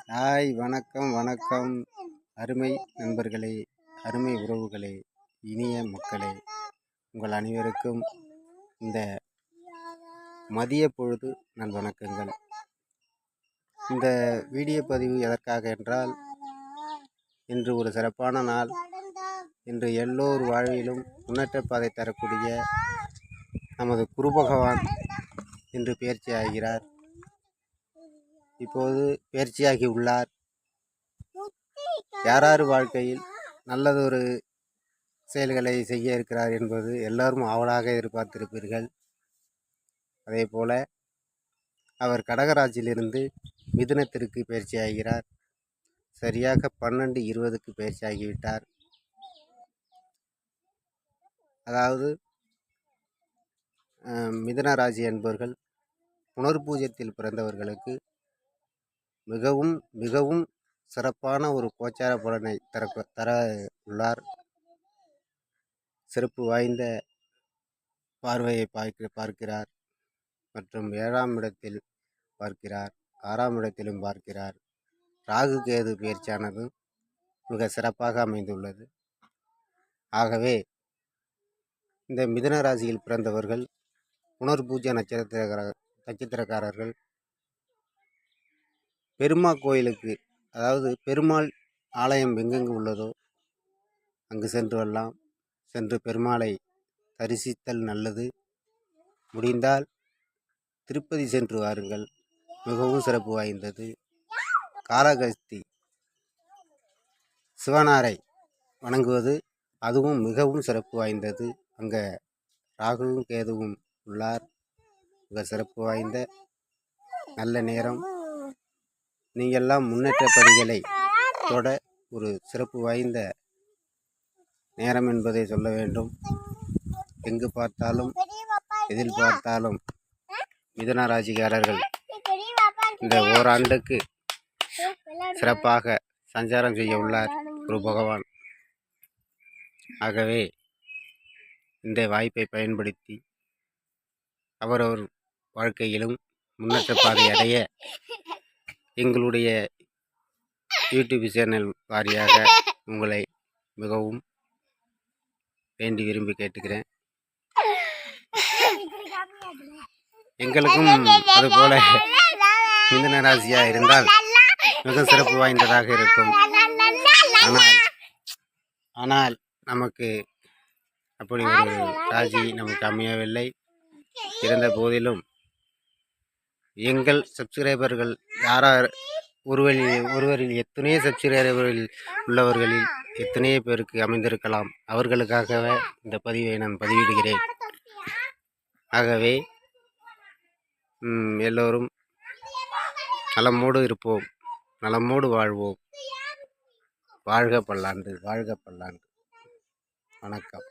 Hi, வணக்கம் வணக்கம். அருமை நண்பர்களே, அருமை உறவுகளே, இனிய மக்களே, உங்கள் அனைவருக்கும் இந்த மதிய பொழுது நல் வணக்கங்கள். இந்த வீடியோ பதிவு எதற்காக என்றால், இன்று ஒரு சிறப்பான நாள். இன்று எல்லோர் வாழ்விலும் முன்னேற்ற பாதை தரக்கூடிய நமது குரு பகவான் இன்று பயிற்சி ஆகிறார். இப்போது பயிற்சியாகி உள்ளார். யாரார் வாழ்க்கையில் நல்லதொரு செயல்களை செய்ய இருக்கிறார் என்பது எல்லாரும் ஆவலாக எதிர்பார்த்திருப்பீர்கள். அதே போல அவர் கடகராசியிலிருந்து மிதுனத்திற்கு பயிற்சி ஆகிறார். சரியாக 12:20க்கு பயிற்சி ஆகிவிட்டார். அதாவது மிதுன ராசி என்பவர்கள் புனர்பூஜ்யத்தில் பிறந்தவர்களுக்கு மிகவும் மிகவும் சிறப்பான ஒரு கோச்சார பலனை தர உள்ளார். சிறப்பு வாய்ந்த பார்வையை பார்க்கிறார் மற்றும் 7ஆம் இடத்தில் பார்க்கிறார், 6ஆம் இடத்திலும் பார்க்கிறார். ராகு கேது பயிற்சியானது மிக சிறப்பாக அமைந்துள்ளது. ஆகவே இந்த மிதுன ராசியில் பிறந்தவர்கள் புனர்பூஜ்ய நட்சத்திரக்காரர்கள் பெருமாள் கோயிலுக்கு, அதாவது பெருமாள் ஆலயம் எங்கெங்கு உள்ளதோ அங்கு சென்று வரலாம். சென்று பெருமாளை தரிசித்தல் நல்லது. முடிந்தால் திருப்பதி சென்று வாருங்கள், மிகவும் சிறப்பு வாய்ந்தது. காளகஸ்தி சிவனாரை வணங்குவது அதுவும் மிகவும் சிறப்பு வாய்ந்தது. அங்கே ராகுவும் கேதுவும் உள்ளார். மிக சிறப்பு வாய்ந்த நல்ல நேரம். நீங்கள்லாம் முன்னேற்ற படிகளை தொட ஒரு சிறப்பு வாய்ந்த நேரம் என்பதை சொல்ல வேண்டும். எங்கு பார்த்தாலும் எதில் பார்த்தாலும் மிதுன ராசிக்காரர்கள் இந்த ஓராண்டுக்கு சிறப்பாக சஞ்சாரம் செய்ய உள்ளார் குரு பகவான். ஆகவே இந்த வாய்ப்பை பயன்படுத்தி அவரவர் வாழ்க்கையிலும் முன்னேற்ற பாதை அடைய எங்களுடைய யூடியூப் சேனல் வாரியாக உங்களை மிகவும் வேண்டி விரும்பி கேட்டுக்கிறேன். எங்களுக்கும் அதுபோல மிதுன ராசியாக இருந்தால் மிக சிறப்பு வாய்ந்ததாக இருக்கும். ஆனால் நமக்கு அப்படி ஒரு ராசி நமக்கு அமையவில்லை. இருந்த போதிலும் எங்கள் சப்ஸ்கிரைபர்கள் யாரார் ஒருவரில் எத்தனையோ சப்ஸ்கிரைபர்கள் உள்ளவர்களில் எத்தனையோ பேருக்கு அமைந்திருக்கலாம். அவர்களுக்காகவே இந்த பதிவை நான் பதிவிடுகிறேன். ஆகவே எல்லோரும் நலமோடு இருப்போம், நலமோடு வாழ்வோம். வாழ்க பல்லாண்டு, வாழ்க பல்லாண்டு. வணக்கம்.